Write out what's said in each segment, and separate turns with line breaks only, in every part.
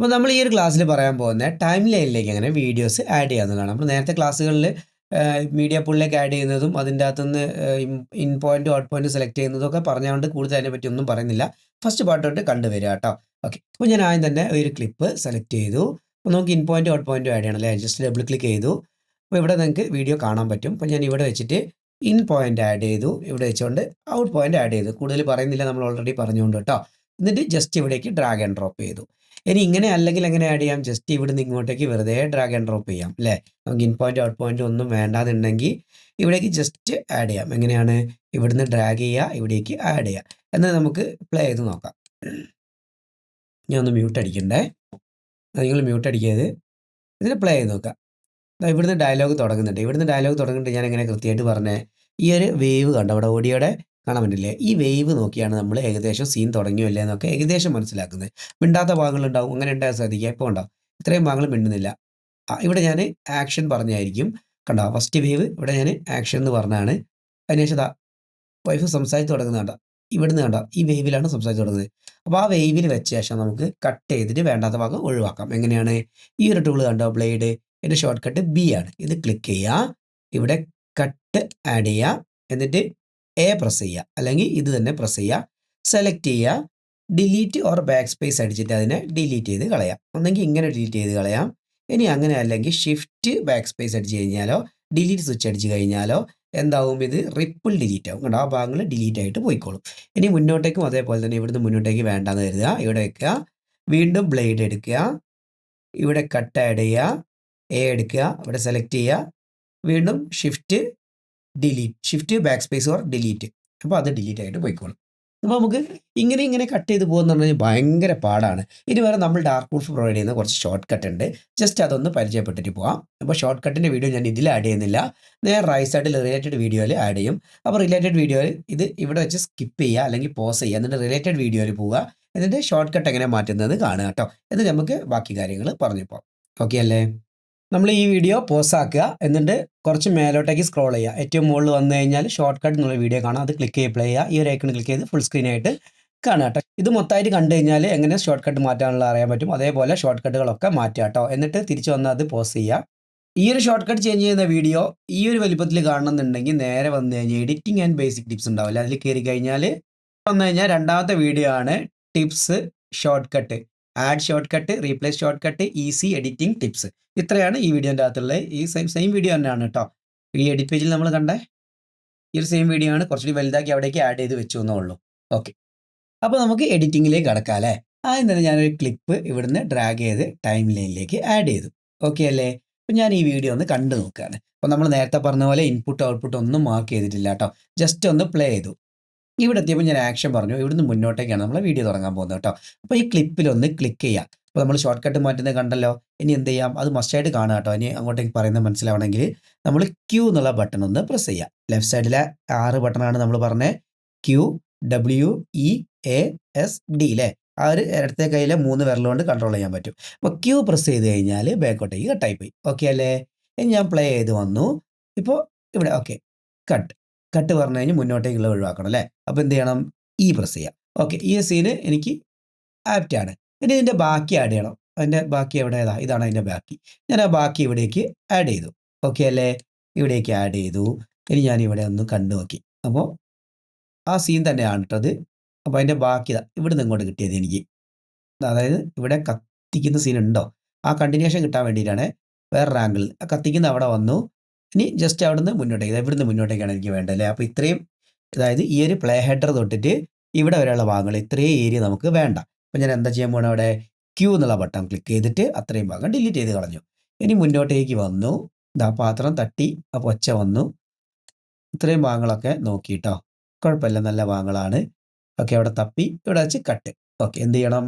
അപ്പോൾ നമ്മൾ ഈ ഒരു ക്ലാസ്സിൽ പറയാൻ പോകുന്ന ടൈം ലൈനിലേക്ക് എങ്ങനെ വീഡിയോസ് ആഡ് ചെയ്യാവുന്നതാണ്. നമ്മൾ നേരത്തെ ക്ലാസ്സുകളിൽ മീഡിയ പൂളിലേക്ക് ആഡ് ചെയ്യുന്നതും അതിൻ്റെ അകത്തുനിന്ന് in point out point select ചെയ്യുന്നതും ഒക്കെ പറഞ്ഞുകൊണ്ട് കൂടുതൽ അതിനെപ്പറ്റി ഒന്നും പറയുന്നില്ല. ഫസ്റ്റ് പാർട്ട് തൊട്ട് കണ്ടുവരിക കേട്ടോ. ഓക്കെ, അപ്പോൾ ഞാൻ ആദ്യം തന്നെ ഒരു ക്ലിപ്പ് സെലക്ട് ചെയ്തു. അപ്പോൾ നമുക്ക് in point out point add ചെയ്യണം അല്ലേ. ജസ്റ്റ് ഡബിൾ ക്ലിക്ക് ചെയ്തു. അപ്പോൾ ഇവിടെ നിങ്ങൾക്ക് വീഡിയോ കാണാൻ പറ്റും. അപ്പോൾ ഞാൻ ഇവിടെ വെച്ചിട്ട് ഇൻ പോയിന്റ് ആഡ് ചെയ്തു. ഇവിടെ വെച്ചുകൊണ്ട് ഔട്ട് പോയിന്റ് ആഡ് ചെയ്തു. കൂടുതൽ പറയുന്നില്ല, നമ്മൾ ഓൾറെഡി പറഞ്ഞുകൊണ്ട് കേട്ടോ. എന്നിട്ട് ജസ്റ്റ് ഇവിടേക്ക് ഡ്രാഗ് ആൻഡ് ഡ്രോപ്പ് ചെയ്തു. ഇനി ഇങ്ങനെ അല്ലെങ്കിൽ എങ്ങനെ ആഡ് ചെയ്യാം? ജസ്റ്റ് ഇവിടുന്ന് ഇങ്ങോട്ടേക്ക് വെറുതെ ഡ്രാഗ് ആൻഡ് ഡ്രോപ്പ് ചെയ്യാം അല്ലേ. നമുക്ക് ഇൻ പോയിന്റ് ഔട്ട് പോയിന്റ് ഒന്നും വേണ്ടാതുണ്ടെങ്കിൽ ഇവിടേക്ക് ജസ്റ്റ് ആഡ് ചെയ്യാം. എങ്ങനെയാണ്? ഇവിടുന്ന് ഡ്രാഗ് ചെയ്യുക, ഇവിടേക്ക് ആഡ് ചെയ്യുക. എന്നാൽ നമുക്ക് പ്ലേ ചെയ്ത് നോക്കാം. ഞാൻ ഒന്ന് മ്യൂട്ട് അടിക്കണ്ടേ. നിങ്ങൾ മ്യൂട്ട് അടിക്കരുത്. ഇതിൽ പ്ലേ ചെയ്ത് നോക്കാം. ഇവിടുന്ന് ഡയലോഗ് തുടങ്ങുന്നുണ്ട്. ഇവിടുന്ന് ഡയലോഗ് തുടങ്ങുന്നുണ്ട്. ഞാൻ എങ്ങനെ കൃത്യമായിട്ട് പറഞ്ഞേ? ഈ ഒരു വേവ് കണ്ടോ അവിടെ ഓഡിയോയുടെ കാണാൻ പറ്റില്ലേ? ഈ വേവ് നോക്കിയാണ് നമ്മൾ ഏകദേശം സീൻ തുടങ്ങിയോ ഇല്ലേ എന്നൊക്കെ ഏകദേശം മനസ്സിലാക്കുന്നത്. മിണ്ടാത്ത ഭാഗങ്ങളുണ്ടാവും, അങ്ങനെ ഉണ്ടാകാൻ സാധിക്കുക. ഇപ്പോൾ ഉണ്ടാവും ഇത്രയും ഭാഗങ്ങൾ മിണ്ടുന്നില്ല. ഇവിടെ ഞാൻ ആക്ഷൻ പറഞ്ഞായിരിക്കും. കണ്ടോ ഫസ്റ്റ് വേവ് ഇവിടെ ഞാൻ ആക്ഷൻ എന്ന് പറഞ്ഞാണ്. അതിനുശേഷം വൈഫ് സംസാരിച്ച് തുടങ്ങുന്നുണ്ടോ? ഇവിടുന്ന് കണ്ടോ ഈ വേവിലാണ് സംസാരിച്ച് തുടങ്ങുന്നത്. അപ്പോൾ ആ വേവിൽ വെച്ച ശേഷം നമുക്ക് കട്ട് ചെയ്തിട്ട് വേണ്ടാത്ത ഭാഗം ഒഴിവാക്കാം. എങ്ങനെയാണ്? ഈ ഒരു ടൂൾ കണ്ടോ, ബ്ലേഡ്, ഇതിൻ്റെ ഷോർട്ട് കട്ട് ബി ആണ്. ഇത് ക്ലിക്ക് ചെയ്യുക, ഇവിടെ കട്ട് ആഡ് ചെയ്യുക, എന്നിട്ട് എ പ്രസ് ചെയ്യുക, അല്ലെങ്കിൽ ഇത് തന്നെ പ്രസ് ചെയ്യുക, സെലക്ട് ചെയ്യുക, ഡിലീറ്റ് ഓർ ബാക്ക് സ്പേസ് അടിച്ചിട്ട് അതിനെ ഡിലീറ്റ് ചെയ്ത് കളയാം. ഒന്നെങ്കിൽ ഇങ്ങനെ ഡിലീറ്റ് ചെയ്ത് കളയാം. ഇനി അങ്ങനെ അല്ലെങ്കിൽ ഷിഫ്റ്റ് ബാക്ക് സ്പേസ് അടിച്ച് കഴിഞ്ഞാലോ ഡിലീറ്റ് സ്വിച്ച് അടിച്ച് കഴിഞ്ഞാലോ എന്താവും? ഇത് റിപ്പിൾ ഡിലീറ്റ് ആവും. കണ്ടോ ആ ഭാഗങ്ങൾ ഡിലീറ്റ് ആയിട്ട് പോയിക്കോളും. ഇനി മുന്നോട്ടേക്കും അതേപോലെ തന്നെ ഇവിടുന്ന് മുന്നോട്ടേക്ക് വേണ്ടാന്ന് കരുതുക. ഇവിടെ വെക്കുക, വീണ്ടും ബ്ലേഡ് എടുക്കുക, ഇവിടെ കട്ട് ആഡ് ചെയ്യുക, എ എടുക്കുക, ഇവിടെ സെലക്ട് ചെയ്യുക, വീണ്ടും shift delete, shift back space or delete. അപ്പോൾ അത് ഡിലീറ്റ് ആയിട്ട് പോയിക്കോളും. അപ്പോൾ നമുക്ക് ഇങ്ങനെ കട്ട് ചെയ്ത് പോകുന്ന പറഞ്ഞാൽ ഭയങ്കര പാടാണ്. ഇനി വേറെ നമ്മൾ ഡാർക്ക് വൂൾഫ് പ്രൊവൈഡ് ചെയ്യുന്ന കുറച്ച് ഷോർട്ട് കട്ട് ഉണ്ട്. ജസ്റ്റ് അതൊന്ന് പരിചയപ്പെട്ടിട്ട് പോകാം. അപ്പോൾ ഷോർട്ട് കട്ടിൻ്റെ വീഡിയോ ഞാൻ ഇതിൽ ആഡ് ചെയ്യുന്നില്ല. നേരെ റൈറ്റ് സൈഡിൽ റിലേറ്റഡ് വീഡിയോയിൽ ആഡ് ചെയ്യും. അപ്പോൾ റിലേറ്റഡ് വീഡിയോയിൽ ഇത് ഇവിടെ വെച്ച് സ്കിപ്പ് ചെയ്യുക, അല്ലെങ്കിൽ പോസ് ചെയ്യുക, എന്നിട്ട് റിലേറ്റഡ് വീഡിയോയിൽ പോവുക, എന്നിട്ട് ഷോർട്ട് കട്ട് എങ്ങനെ മാറ്റുന്നത് കാണുക കേട്ടോ. എന്നിട്ട് നമുക്ക് ബാക്കി കാര്യങ്ങൾ പറഞ്ഞു പോകാം. ഓക്കെ അല്ലേ? നമ്മൾ ഈ വീഡിയോ പോസ് ആക്കുക, എന്നിട്ട് കുറച്ച് മേലോട്ടേക്ക് സ്ക്രോൾ ചെയ്യുക. ഏറ്റവും മുകളിൽ വന്നു കഴിഞ്ഞാൽ ഷോർട്ട് കട്ട് എന്നുള്ള വീഡിയോ കാണാം. അത് ക്ലിക്ക് ചെയ്ത് പ്ലേ ചെയ്യുക. ഈ ഒരു ഐക്കൺ ക്ലിക്ക് ചെയ്ത് ഫുൾ സ്ക്രീൻ ആയിട്ട് കാണാം കേട്ടോ. ഇത് മൊത്തമായിട്ട് കണ്ടു കഴിഞ്ഞാൽ എങ്ങനെ ഷോർട്ട് കട്ട് മാറ്റാനുള്ള അറിയാൻ പറ്റും. അതേപോലെ ഷോർട്ട് കട്ടുകളൊക്കെ മാറ്റുക കേട്ടോ. എന്നിട്ട് തിരിച്ച് വന്ന് അത് പോസ് ചെയ്യുക. ഈ ഒരു ഷോർട്ട് കട്ട് ചേഞ്ച് ചെയ്യുന്ന വീഡിയോ ഈ ഒരു വലിപ്പത്തിൽ കാണണമെന്നുണ്ടെങ്കിൽ നേരെ വന്നു കഴിഞ്ഞാൽ എഡിറ്റിംഗ് ആൻഡ് ബേസിക് ടിപ്സ് ഉണ്ടാവില്ല, അതിൽ കയറി കഴിഞ്ഞാൽ വന്നു കഴിഞ്ഞാൽ രണ്ടാമത്തെ വീഡിയോ ആണ് tips short cut, add short cut, replace short cut, easy editing tips. ഇത്രയാണ് ഈ വീഡിയോൻ്റെ അകത്തുള്ളത്. ഈ സെയിം വീഡിയോ തന്നെയാണ് കേട്ടോ. ഈ എഡിറ്റ് പേജിൽ നമ്മൾ കണ്ട ഈ ഒരു സെയിം വീഡിയോ ആണ്, കുറച്ചുകൂടി വലുതാക്കി അവിടേക്ക് ആഡ് ചെയ്ത് വെച്ചു എന്നേ ഉള്ളൂ. ഓക്കെ, അപ്പോൾ നമുക്ക് എഡിറ്റിങ്ങിലേക്ക് കടക്കാം അല്ലേ. ആദ്യം തന്നെ ഞാനൊരു ക്ലിപ്പ് ഇവിടുന്ന് ഡ്രാഗ് ചെയ്ത് ടൈം ലൈനിലേക്ക് ആഡ് ചെയ്തു. ഓക്കെ അല്ലേ? അപ്പോൾ ഞാൻ ഈ വീഡിയോ ഒന്ന് കണ്ടു നോക്കുകയാണ്. അപ്പോൾ നമ്മൾ നേരത്തെ പറഞ്ഞ പോലെ ഇൻപുട്ട് ഔട്ട്പുട്ട് ഒന്നും മാർക്ക് ചെയ്തിട്ടില്ല കേട്ടോ. ജസ്റ്റ് ഒന്ന് പ്ലേ ചെയ്തു. ഇവിടെ എത്തിയപ്പോൾ ഞാൻ ആക്ഷൻ പറഞ്ഞു. ഇവിടുന്ന് മുന്നോട്ടേക്കാണ് നമ്മൾ വീഡിയോ തുടങ്ങാൻ പോകുന്നത് കേട്ടോ. അപ്പോൾ ഈ ക്ലിപ്പിലൊന്ന് ക്ലിക്ക് ചെയ്യാം. അപ്പോൾ നമ്മൾ ഷോർട്ട് കട്ട് മാറ്റുന്നത് കണ്ടല്ലോ. ഇനി എന്ത് ചെയ്യാം? അത് മസ്റ്റായിട്ട് കാണുക കേട്ടോ. ഇനി അങ്ങോട്ടേക്ക് പറയുന്നത് മനസ്സിലാവണമെങ്കിൽ നമ്മൾ ക്യൂ എന്നുള്ള ബട്ടൺ ഒന്ന് പ്രസ് ചെയ്യാം. ലെഫ്റ്റ് സൈഡിലെ 6 ബട്ടണാണ് നമ്മൾ പറഞ്ഞത്. ക്യൂ, WEASD അല്ലേ. ആ ഒരു ഇടത്തെ കയ്യിലെ 3 വിരലുകൊണ്ട് കൺട്രോൾ ചെയ്യാൻ പറ്റും. അപ്പോൾ ക്യൂ പ്രസ് ചെയ്ത് കഴിഞ്ഞാൽ ബാക്കോട്ടേക്ക് കട്ടായി പോയി. ഓക്കെ അല്ലേ? ഇനി ഞാൻ പ്ലേ ചെയ്ത് വന്നു. ഇപ്പോൾ ഇവിടെ ഓക്കെ, കട്ട് പറഞ്ഞു കഴിഞ്ഞ് മുന്നോട്ടേക്കുള്ള ഒഴിവാക്കണം അല്ലേ. അപ്പോൾ എന്ത് ചെയ്യണം? പ്രസ് ചെയ്യാം. ഓക്കെ, ഈ സീന് എനിക്ക് ആപ്റ്റാണ്. ഇനി ഇതിൻ്റെ ബാക്കി ആഡ് ചെയ്യണം. അതിൻ്റെ ബാക്കി എവിടെ? ഇതാണ് അതിൻ്റെ ബാക്കി. ഞാൻ ആ ബാക്കി ഇവിടേക്ക് ആഡ് ചെയ്തു. ഓക്കെ അല്ലേ? ഇവിടേക്ക് ആഡ് ചെയ്തു. ഇനി ഞാൻ ഇവിടെ ഒന്ന് കണ്ടു നോക്കി. അപ്പോൾ ആ സീൻ തന്നെയാണ് കേട്ടത്. അപ്പോൾ അതിൻ്റെ ബാക്കി ഇവിടുന്ന് ഇങ്ങോട്ട് കിട്ടിയത് എനിക്ക്. അതായത് ഇവിടെ കത്തിക്കുന്ന സീൻ ഉണ്ടോ, ആ കണ്ടിന്യൂഷൻ കിട്ടാൻ വേണ്ടിയിട്ടാണ്. വേറൊരു ആംഗിൾ ആ കത്തിക്കുന്ന അവിടെ വന്നു. ഇനി ജസ്റ്റ് അവിടുന്ന് മുന്നോട്ടേക്ക്, ഇവിടുന്ന് മുന്നോട്ടേക്കാണ് എനിക്ക് വേണ്ടത് അല്ലേ. അപ്പോൾ ഇത്രയും, അതായത് ഈ ഒരു പ്ലേ ഹെഡർ തൊട്ടിട്ട് ഇവിടെ വരെയുള്ള ഭാഗങ്ങൾ ഇത്രയും ഏരിയ നമുക്ക് വേണ്ട. അപ്പോൾ ഞാൻ എന്താ ചെയ്യാൻ പോകണം? അവിടെ ക്യൂ എന്നുള്ള ബട്ടൺ ക്ലിക്ക് ചെയ്തിട്ട് അത്രയും ഭാഗം ഡിലീറ്റ് ചെയ്ത് കളഞ്ഞു. ഇനി മുന്നോട്ടേക്ക് വന്നു. പാത്രം തട്ടി അപ്പോൾ ഒച്ച വന്നു. ഇത്രയും ഭാഗങ്ങളൊക്കെ നോക്കിയിട്ടോ, കുഴപ്പമില്ല, നല്ല ഭാഗങ്ങളാണ്. ഓക്കെ, അവിടെ തപ്പി ഇവിടെ വെച്ച് കട്ട്. ഓക്കെ, എന്ത് ചെയ്യണം?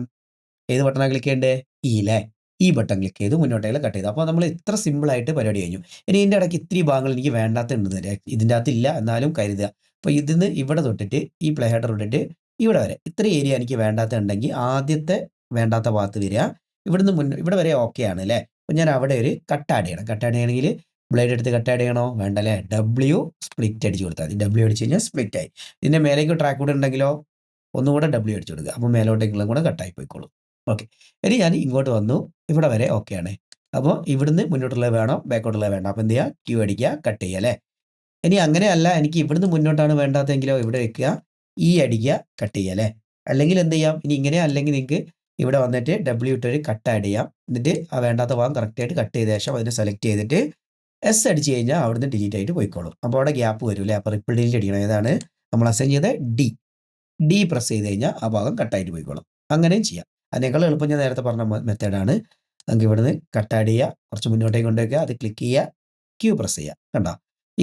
ഏത് ബട്ടണാണ് ക്ലിക്ക് ചെയ്യേണ്ടത്? അല്ലേ. ഈ ബട്ടൺ ക്ലിക്ക് ചെയ്ത് മുന്നോട്ടേക്ക് കട്ട് ചെയ്തു. അപ്പോൾ നമ്മൾ ഇത്ര സിമ്പിളായിട്ട് പരിപാടി കഴിഞ്ഞു. ഇനി ഇതിൻ്റെ ഇടയ്ക്ക് ഇത്തിരി ഭാഗങ്ങൾ എനിക്ക് വേണ്ടാത്തുണ്ട്, ഇതിൻ്റെ അകത്തില്ല എന്നാലും കരുതുക. അപ്പോൾ ഇതിന്ന് ഇവിടെ തൊട്ടിട്ട് ഈ പ്ലേ ഹെഡർ തൊട്ടിട്ട് ഇവിടെ വരെ ഇത്ര ഏരിയ എനിക്ക് വേണ്ടാത്തുണ്ടെങ്കിൽ ആദ്യത്തെ വേണ്ടാത്ത ഭാഗത്ത് വരിക. ഇവിടുന്ന് ഇവിടെ വരെ ഓക്കെ ആണ് അല്ലേ. അപ്പോൾ ഞാൻ അവിടെ ഒരു കട്ട് ആഡ് ചെയ്യണം. കട്ട് ആഡ് ചെയ്യണമെങ്കിൽ ബ്ലേഡ് എടുത്ത് കട്ട് ആഡ് ചെയ്യണോ? വേണ്ട അല്ലേ. സ്പ്ലിറ്റ് അടിച്ച് കൊടുത്താൽ മതി. അടിച്ച് കഴിഞ്ഞാൽ സ്പ്ലിറ്റ് ആയി. ഇതിൻ്റെ മേലേക്ക് ട്രാക്ക് കൂടെ ഉണ്ടെങ്കിലോ ഒന്നുകൂടെ അടിച്ചു കൊടുക്കുക. അപ്പോൾ മേലോട്ടേക്കുള്ള കൂടെ കട്ടായി പോയിക്കോളും. ഓക്കെ. ഇനി ഞാൻ ഇങ്ങോട്ട് വന്നു. ഇവിടെ വരെ ഓക്കെയാണ്. അപ്പോൾ ഇവിടുന്ന് മുന്നോട്ടുള്ളത് വേണോ ബാക്കോട്ടുള്ളത് വേണ്ട. അപ്പോൾ എന്ത് ചെയ്യുക? ക്യൂ അടിക്കുക, കട്ട് ചെയ്യുക അല്ലേ? ഇനി അങ്ങനെയല്ല എനിക്ക് ഇവിടുന്ന് മുന്നോട്ടാണ് വേണ്ടാത്തതെങ്കിലോ ഇവിടെ വെക്കുക, ഇ അടിക്കുക, കട്ട് ചെയ്യുക അല്ലേ? അല്ലെങ്കിൽ എന്ത് ചെയ്യാം? ഇനി ഇങ്ങനെ അല്ലെങ്കിൽ നിങ്ങൾക്ക് ഇവിടെ വന്നിട്ട് ഡബ്ല്യു ഇട്ടൊരു കട്ട് ആഡ് ചെയ്യാം. എന്നിട്ട് ആ വേണ്ടാത്ത ഭാഗം കറക്റ്റായിട്ട് കട്ട് ചെയ്ത ശേഷം അതിനെ സെലക്ട് ചെയ്തിട്ട് എസ് അടിച്ച് കഴിഞ്ഞാൽ അവിടുന്ന് ഡിലീറ്റ് ആയിട്ട് പോയിക്കോളും. അപ്പോൾ അവിടെ ഗ്യാപ്പ് വരും അല്ലേ? അപ്പോൾ റിപ്പിൾ ഡിലീറ്റ് അടിക്കണം. ഏതാണ് നമ്മൾ അസൈൻ ചെയ്ത ഡി. ഡി പ്രസ് ചെയ്ത് കഴിഞ്ഞാൽ ആ ഭാഗം കട്ടായിട്ട് പോയിക്കോളും. അങ്ങനെയും ചെയ്യാം. അതിനേക്കാൾ എളുപ്പം ഞാൻ നേരത്തെ പറഞ്ഞ മെത്തേഡാണ്. നമുക്ക് ഇവിടുന്ന് കട്ട് ആഡ് ചെയ്യുക, കുറച്ച് മുന്നോട്ടേക്ക് കൊണ്ടുവയ്ക്കുക, അത് ക്ലിക്ക് ചെയ്യുക, ക്യൂ പ്രസ് ചെയ്യുക. കണ്ടോ?